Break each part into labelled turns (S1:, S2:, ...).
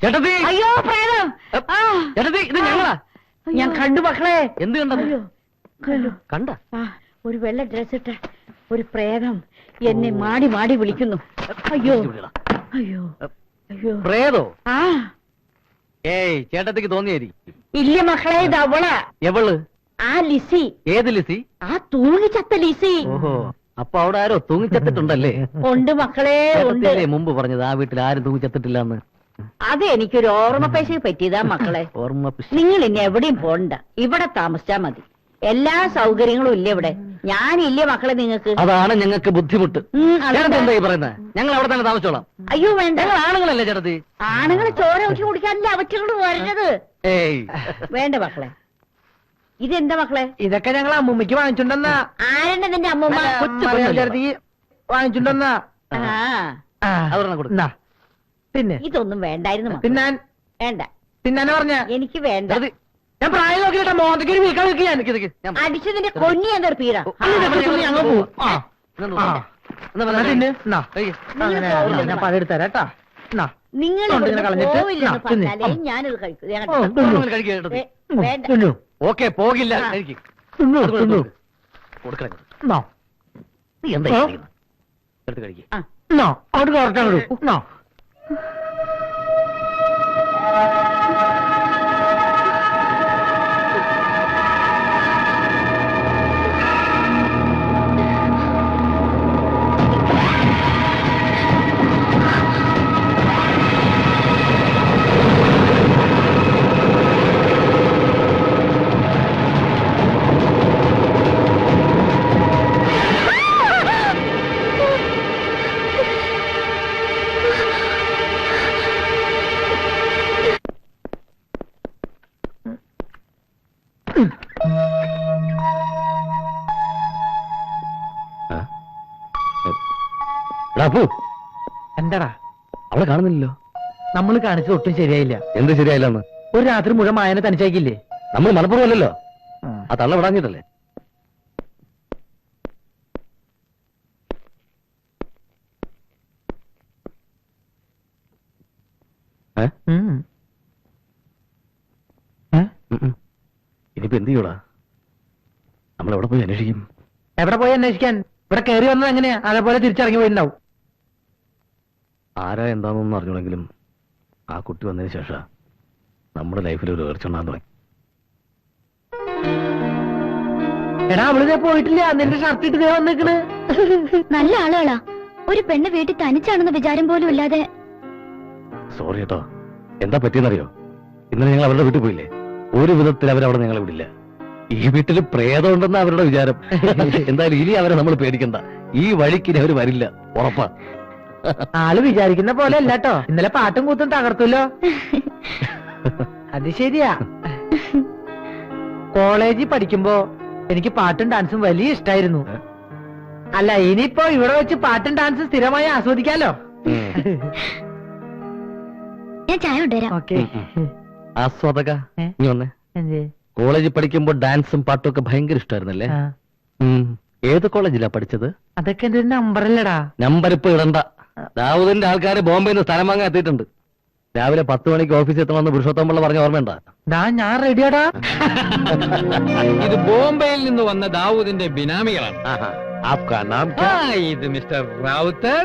S1: ചേട്ടത്തി,
S2: അയ്യോ പ്രേതം!
S1: ചേട്ടത്തി, ഇത് ഞങ്ങളാ.
S2: ഞാൻ കണ്ടു മക്കളെ.
S1: എന്ത് കണ്ടത്?
S2: കണ്ടു.
S1: കണ്ട
S2: ഒരു വെള്ള ഡ്രസ് ഇട്ട ഒരു പ്രേതം എന്നെ മാടി മാടി വിളിക്കുന്നു. അയ്യോ അയ്യോ അയ്യോ.
S1: പ്രേതോ?
S2: ആ
S1: ഏയ്, ചേട്ടത്തിക്ക് തോന്നിയായിരിക്കും.
S2: ഇല്ല മക്കളെ, ഇത് അവളാ.
S1: എവള്?
S2: ആ ലിസി.
S1: ഏത് ലിസി?
S2: ആ തൂങ്ങിച്ചത്ത ലിസി.
S1: ഓഹോ, അപ്പൊ അവിടെ ആരോ തൂങ്ങിച്ചത്തിട്ടുണ്ടല്ലേ?
S2: ഉണ്ട് മക്കളെ, ഉണ്ട്.
S1: ചേട്ടത്തിയല്ലേ മുമ്പ് പറഞ്ഞത് ആ വീട്ടിൽ ആരും തൂങ്ങിച്ചത്തിട്ടില്ലെന്ന്?
S2: അത് എനിക്കൊരു ഓർമ്മപ്പേശ പറ്റിയതാ മക്കളെ.
S1: ഓർമ്മ
S2: നിങ്ങൾ ഇനി എവിടെയും പോണ്ട, ഇവിടെ താമസിച്ചാ മതി. എല്ലാ സൗകര്യങ്ങളും ഇല്ല ഇവിടെ. ഞാനില്ലേ മക്കളെ നിങ്ങൾക്ക്?
S1: അതാണ് ഞങ്ങൾക്ക് ബുദ്ധിമുട്ട്. ചേട്ടത്തി എന്തായി പറയുന്നത്? ഞങ്ങൾ അവിടെ തന്നെ താമസിച്ചോളാം.
S2: അയ്യോ വേണ്ട,
S1: ഞങ്ങൾ ആണുങ്ങളല്ലേ ചേട്ടത്തി?
S2: ആണുങ്ങളെ ചോര ഊറ്റി കുടിക്കാനല്ലേ അവറ്റകളോട് വരുന്നത്.
S1: ഏയ്
S2: വേണ്ട മക്കളെ. ഇതെന്താ മക്കളെ?
S3: ഇതൊക്കെ ഞങ്ങൾ അമ്മൂമ്മയ്ക്ക് വാങ്ങിച്ചുണ്ടെന്നാ.
S2: ആരെന്നെ നിന്റെ അമ്മൂമ്മ?
S3: വാങ്ങിച്ചുണ്ടെന്നാ.
S1: അതൊരെണ്ണം കൊടുക്ക.
S3: പിന്നെ
S2: ഇതൊന്നും വേണ്ടായിരുന്നു മക്കളെ.
S3: തിന്നാൻ
S2: വേണ്ട,
S3: തിന്നാനെ പറഞ്ഞ
S2: എനിക്ക് വേണ്ട.
S3: ഞാൻ പ്രായം നോക്കിട്ടാ മോന്തയ്ക്ക് ഒരു വീക്കാൻ വെക്കാൻ.
S2: അടിച്ചതിന്റെ കൊന്നി എന്തൊരു പീര.
S3: ഞങ്ങൾ പോവും. ഞാൻ പഴയെടുത്തരാട്ടാ.
S2: നിങ്ങൾ
S3: കളഞ്ഞിട്ട്
S2: പറഞ്ഞാലേ ഞാനിത് കഴിക്കും. വേണ്ട.
S1: ഓക്കെ, പോകില്ല. കൊടുക്കണേ. നീ എന്താ എടുത്ത് കഴിക്കും.
S3: അവിടെ കറക്റ്റാ. എന്താടാ
S1: അവളെ കാണുന്നില്ലല്ലോ.
S3: നമ്മൾ കാണിച്ചത് ഒട്ടും ശരിയായില്ല.
S1: എന്ത് ശരിയായില്ലെന്ന്?
S3: ഒരു രാത്രി മുഴുവൻ മായനെ തനിച്ചാക്കില്ലേ?
S1: നമ്മൾ മലപ്പുറമല്ലല്ലോ. ആ തള്ള വിടാഞ്ഞിട്ടല്ലേ? ഇനിയിപ്പോ എന്ത് ചെയ്യൂടാ? നമ്മളെവിടെ പോയി അന്വേഷിക്കും?
S3: എവിടെ പോയി അന്വേഷിക്കാൻ? ഇവിടെ കയറി വന്നത് എങ്ങനെയാ? അതേപോലെ തിരിച്ചിറങ്ങി പോയിട്ടുണ്ടാവും.
S1: ആരാ എന്താണെന്നൊന്നും അറിഞ്ഞുണ്ടെങ്കിലും ആ കുട്ടി വന്നതിന് ശേഷം നമ്മുടെ ലൈഫിൽ ഒരു ഉയർച്ചുണ്ടാകാൻ തുടങ്ങി.
S3: എടാ, അവളിതേ പോയിട്ടില്ല. നിന്റെ ഷർട്ട് ഇട്ട് വന്നേക്കണ്.
S4: നല്ല ആളുകളാ. ഒരു പെണ്ണ് വീട്ടിൽ തനിച്ചാണെന്ന വിചാരം പോലും ഇല്ലാതെ.
S1: സോറി കേട്ടോ. എന്താ പറ്റിയെന്നറിയോ? ഇന്നലെ ഞങ്ങൾ അവരുടെ വീട്ടിൽ പോയില്ലേ? ഒരു വിധത്തിൽ അവരവിടെ ഞങ്ങളെ വിടില്ല. ഈ വീട്ടിൽ പ്രേതം ഉണ്ടെന്ന അവരുടെ വിചാരം. എന്തായാലും ഇനി അവരെ നമ്മൾ പേടിക്കണ്ട. ഈ വഴിക്ക് ഇനി അവര് വരില്ല, ഉറപ്പാ.
S3: ആള് വിചാരിക്കുന്ന പോലെ അല്ലാട്ടോ. ഇന്നലെ പാട്ടും കൂത്തും തകർത്തല്ലോ. അത് ശരിയാ. കോളേജിൽ പഠിക്കുമ്പോ എനിക്ക് പാട്ടും ഡാൻസും വലിയ ഇഷ്ടായിരുന്നു. അല്ല, ഇനിയിപ്പോ ഇവിടെ വെച്ച് പാട്ടും ഡാൻസും സ്ഥിരമായി ആസ്വദിക്കാലോ.
S4: ഞാൻ ചായ കൊണ്ടുവരാം.
S3: ഓക്കെ.
S1: ആസ്വാദക, നീ വന്നേ. കോളേജിൽ പഠിക്കുമ്പോ ഡാൻസും പാട്ടും ഒക്കെ ഭയങ്കര ഇഷ്ടമായിരുന്നല്ലേ? ഏത് കോളേജിലാ പഠിച്ചത്?
S3: അതൊക്കെ എന്റെ ഒരു നമ്പറല്ലടാ.
S1: നമ്പർ ഇപ്പൊ ഇടണ്ട. ദാവൂദിന്റെ ആൾക്കാര് ബോംബെയിൽ നിന്ന് സ്ഥലം വാങ്ങാൻ എത്തിയിട്ടുണ്ട്. രാവിലെ 10 മണിക്ക് ഓഫീസിൽ എത്തണമെന്ന് പുരുഷോത്തം പിള്ള പറഞ്ഞ ഓർമ്മയുണ്ടാ?
S3: ഞാൻ റെഡിയാടാ.
S5: ഇത് ബോംബെയിൽ നിന്ന് വന്ന ദാവൂദിന്റെ ബിനാമികളാണ്. ഇത് മിസ്റ്റർ റാവുത്തർ.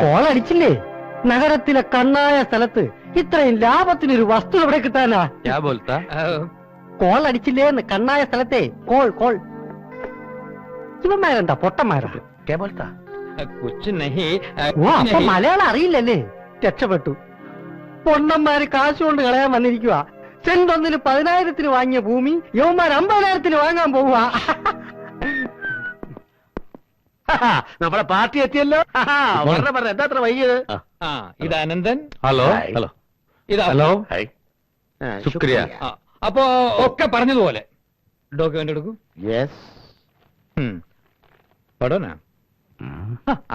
S3: കോൾ അടിച്ചില്ലേ? നഗരത്തിലെ കണ്ണായ സ്ഥലത്ത് ഇത്രയും ലാഭത്തിനൊരു വസ്തു എവിടെ കിട്ടാനാ? കോൾ അടിച്ചില്ലേന്ന്? കണ്ണായ സ്ഥലത്തെ കോൾ. ഇവന്മാരെന്താ പൊട്ടന്മാരാ? അപ്പൊ മലയാളം അറിയില്ലല്ലേ? രക്ഷപ്പെട്ടു. പൊണ്ണന്മാര് കാശ് കൊണ്ട് കളയാൻ വന്നിരിക്കുക. സെന്റ് ഒന്നിന് 10,000-ന് വാങ്ങിയ ഭൂമി യവന്മാർ 50,000-ന് വാങ്ങാൻ പോവുക.
S1: നമ്മുടെ പാർട്ടി എത്തിയല്ലോ. എന്താ അത്ര വൈകിയത്?
S5: ഇത് അനന്തൻ.
S1: ഹലോ.
S5: ഇത്
S1: ഹലോ.
S5: ശുക്രിയ. അപ്പോ ഒക്കെ പറഞ്ഞതുപോലെ ഡോക്യുമെന്റ് എടുക്കൂ. പഠന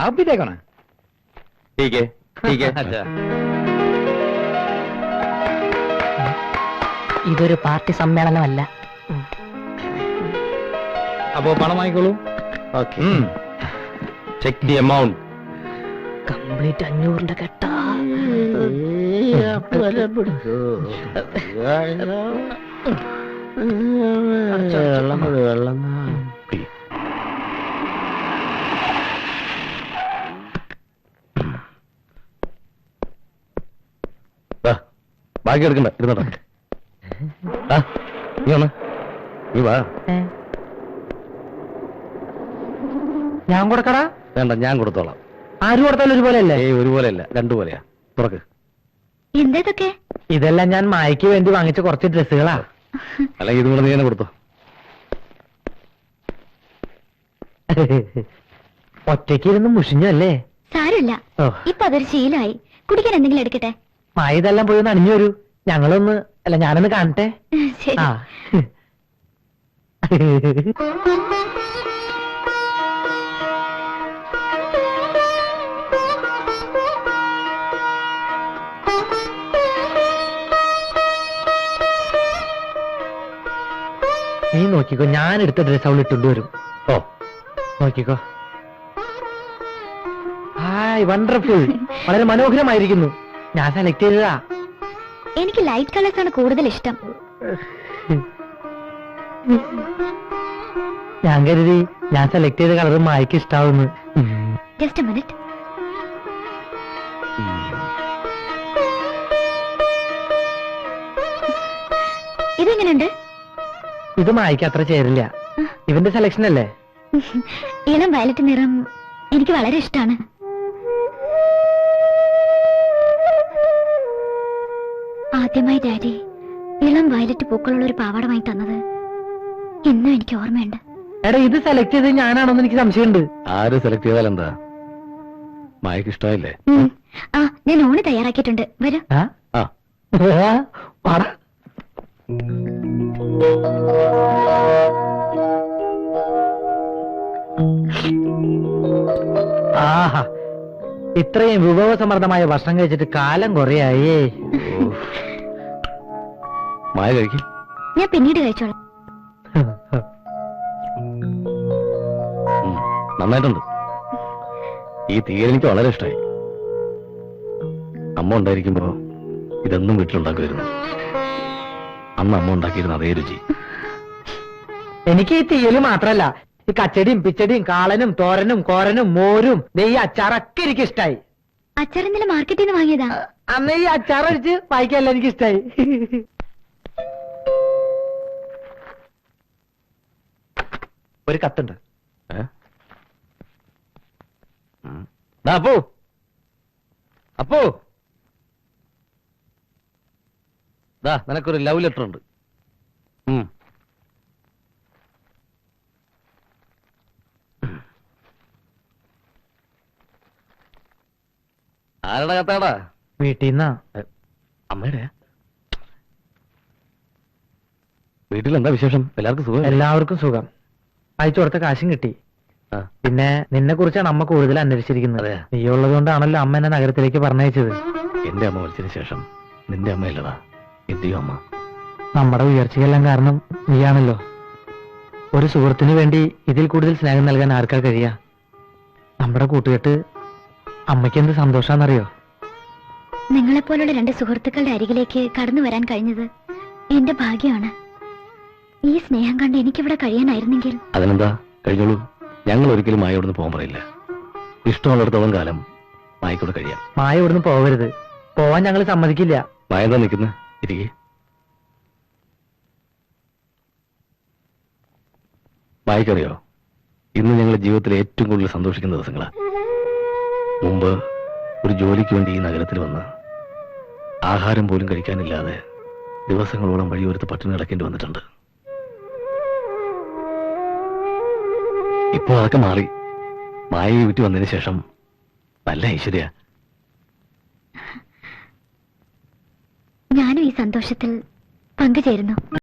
S5: आप भी देखो ना.
S1: ठीक है.
S5: अच्छा.
S2: ഇതൊരു പാർട്ടി സമ്മേളനമല്ല.
S5: അപ്പോ പണം വാങ്ങിക്കോളൂ.
S1: Check the amount.
S2: കംപ്ലീറ്റ് 500 കെട്ടാ.
S3: വെള്ളം
S1: ബാക്കി എടുക്കണ്ട ഇരുന്നോട്ടെ. നീ വന്ന് നീ വാ.
S3: ഞാൻ കൊടുക്കടാ?
S1: വേണ്ട, ഞാൻ കൊടുത്തോളാം.
S3: ആര് കൊടുത്താലും ഒരുപോലെ അല്ലേ?
S1: ഏയ് ഒരുപോലെയല്ല, രണ്ടുപോലെയാ. തുറക്ക്.
S4: എന്തേതൊക്കെ?
S3: ഇതെല്ലാം ഞാൻ മായയ്ക്ക് വേണ്ടി വാങ്ങിച്ച കുറച്ച് ഡ്രസ്സുകളാ.
S1: അല്ലെങ്കിൽ ഇതും കൂടെ നീ തന്നെ കൊടുത്തോ.
S3: ഒറ്റയ്ക്ക് ഇരുന്ന് മുഷിഞ്ഞു അല്ലേ?
S4: സാരമില്ല,
S3: ഓ.
S4: ഇപ്പൊ അതൊരു ശീലമായി. കുടിക്കാൻ എന്തെങ്കിലും എടുക്കട്ടെ?
S3: മായ ഇതെല്ലാം പോയി ഒന്ന് അണിഞ്ഞു വരൂ. ഞങ്ങളൊന്ന് അല്ല ഞാനൊന്ന് കാണട്ടെ.
S4: ശരി.
S3: ആ നീ നോക്കിക്കോ, ഞാൻ എടുത്ത ഡ്രസ് അവൾ ഇട്ടുകൊണ്ട് വരും.
S1: ഓ,
S3: നോക്കിക്കോ. Hi, wonderful. വളരെ മനോഹരമായിരിക്കുന്നു. ഞാൻ സെലക്ട് ചെയ്തതാ.
S4: എനിക്ക് ലൈറ്റ് കളേഴ്സ് ആണ് കൂടുതൽ ഇഷ്ടം.
S3: ഞാൻ കരുതി ഞാൻ സെലക്ട് ചെയ്ത കളർ മായക്ക് ഇഷ്ടാവുന്നു.
S4: Just a minute. ഇതെങ്ങനെയുണ്ട്?
S3: ഇത് മായക്ക് അത്ര ചേരില്ല. ഇവന്റെ സെലക്ഷൻ അല്ലേ?
S4: ഇളം വയലറ്റ് നിറം എനിക്ക് വളരെ ഇഷ്ടമാണ്. ആദ്യമായി ഡാഡി ഇളം വയലറ്റ് പൂക്കളുള്ള ഒരു പാവാട വാങ്ങി തന്നത് ഇന്നും എനിക്ക് ഓർമ്മയുണ്ട്.
S3: എടാ, ഇത് സെലക്ട് ചെയ്തത് ഞാനാണോന്ന് എനിക്ക് സംശയമുണ്ട്.
S1: ആര് സെലക്ട് ചെയ്താൽ എന്താ? മായക്ക് ഇഷ്ടമായില്ലേ?
S4: ആ, ഞാൻ ഊണ് തയ്യാറാക്കിയിട്ടുണ്ട്. വരൂ.
S3: ആ?
S1: ആ,
S3: വാടാ. ആഹാ, ഇത്രയും വിഭവസമൃദ്ധമായ ഭക്ഷണം കഴിച്ചിട്ട് കാലം കുറയായേ.
S1: മായ കഴിക്കും.
S4: ഞാൻ പിന്നീട് കഴിച്ചോളാം.
S1: നന്നായിട്ടുണ്ട്. ഈ തീയൽ എനിക്ക് വളരെ ഇഷ്ടമായി. അമ്മ ഉണ്ടായിരിക്കുമ്പോ ഇതൊന്നും വീട്ടിലുണ്ടാക്കുമായിരുന്നു. അന്ന് അമ്മ ഉണ്ടാക്കിയിരുന്ന അതേ രുചി.
S3: എനിക്ക് ഈ തീയല് മാത്രല്ല, ഈ കച്ചടിയും പിച്ചടിയും കാളനും തോരനും കോരനും മോരും നെയ്യ് അച്ചാറൊക്കെ എനിക്ക് ഇഷ്ടായി.
S4: അച്ചാർ ഇന്നലെ മാർക്കറ്റിൽ നിന്ന് വാങ്ങിയതാ.
S3: അന്ന് ഈ അച്ചാർ അടിച്ച് വായിക്കല്ല എനിക്ക് ഇഷ്ടായി. ഒരു കത്തുണ്ട്.
S1: അപ്പോ അപ്പോ ദാ നിനക്കൊരു ലവ് ലെറ്റർ ഉണ്ട്. ആരുടെ കത്താടാ?
S3: വീട്ടിൽ നിന്നാ.
S1: അമ്മയുടെ. വീട്ടിൽ എന്താ വിശേഷം? എല്ലാവർക്കും സുഖം?
S3: എല്ലാവർക്കും സുഖം. അയച്ചു കൊടുത്ത കാശും കിട്ടി.
S1: ആ.
S3: പിന്നെ നിന്നെ കുറിച്ചാണ് അമ്മ കൂടുതൽ അന്വേഷിച്ചിരിക്കുന്നത്.
S1: അതെ.
S3: നീ ഉള്ളത് കൊണ്ടാണല്ലോ അമ്മ എന്നെ നഗരത്തിലേക്ക് പറഞ്ഞയച്ചത്.
S1: എന്റെ അമ്മ മരിച്ചതിന് ശേഷം നിന്റെ അമ്മയല്ലടാ എന്റെയോ അമ്മ.
S3: നമ്മുടെ ഉയർച്ചയെല്ലാം കാരണം നീയാണല്ലോ. ഒരു സുഹൃത്തിന് വേണ്ടി ഇതിൽ കൂടുതൽ സ്നേഹം നൽകാൻ ആർക്കാ കഴിയാ? നമ്മുടെ കൂട്ടുകെട്ട് അമ്മയ്ക്ക് എന്ത് സന്തോഷാന്നറിയോ?
S4: നിങ്ങളെപ്പോലുള്ള രണ്ട് സുഹൃത്തുക്കളുടെ അരികിലേക്ക് കടന്നു വരാൻ കഴിഞ്ഞത് എന്റെ ഭാഗ്യമാണ്. ഈ സ്നേഹം കണ്ട് എനിക്കിവിടെ കഴിയാനായിരുന്നെങ്കിൽ.
S1: അതിനെന്താ, കഴിഞ്ഞോളൂ. ഞങ്ങൾ ഒരിക്കലും മായോടൊന്ന് പോകാൻ പറയില്ല. ഇഷ്ടമുള്ളിടത്തോളം കാലം മായക്കൂടെ കഴിയാം.
S3: മായ ഇവിടുന്ന് പോവരുത്. പോവാൻ ഞങ്ങൾ സമ്മതിക്കില്ല.
S1: മായ എന്താ നിൽക്കുന്നത്? ഇരിക്കേ. മായക്കറിയോ, ഇന്ന് ഞങ്ങളുടെ ജീവിതത്തിൽ ഏറ്റവും കൂടുതൽ സന്തോഷിക്കുന്ന ദിവസങ്ങളാ. മുമ്പ് ഒരു ജോലിക്ക് വേണ്ടി ഈ നഗരത്തിൽ വന്ന് ആഹാരം പോലും കഴിക്കാനില്ലാതെ ദിവസങ്ങളോളം വഴിയോരത്ത് പട്ടിണി കിടക്കേണ്ടി വന്നിട്ടുണ്ട്. ഇപ്പോ അതൊക്കെ മാറി. മായ വീട്ടിൽ വന്നതിന് ശേഷം നല്ല ഐശ്വര്യ.
S4: ഞാനും ഈ സന്തോഷത്തിൽ പങ്കുചേരുന്നു.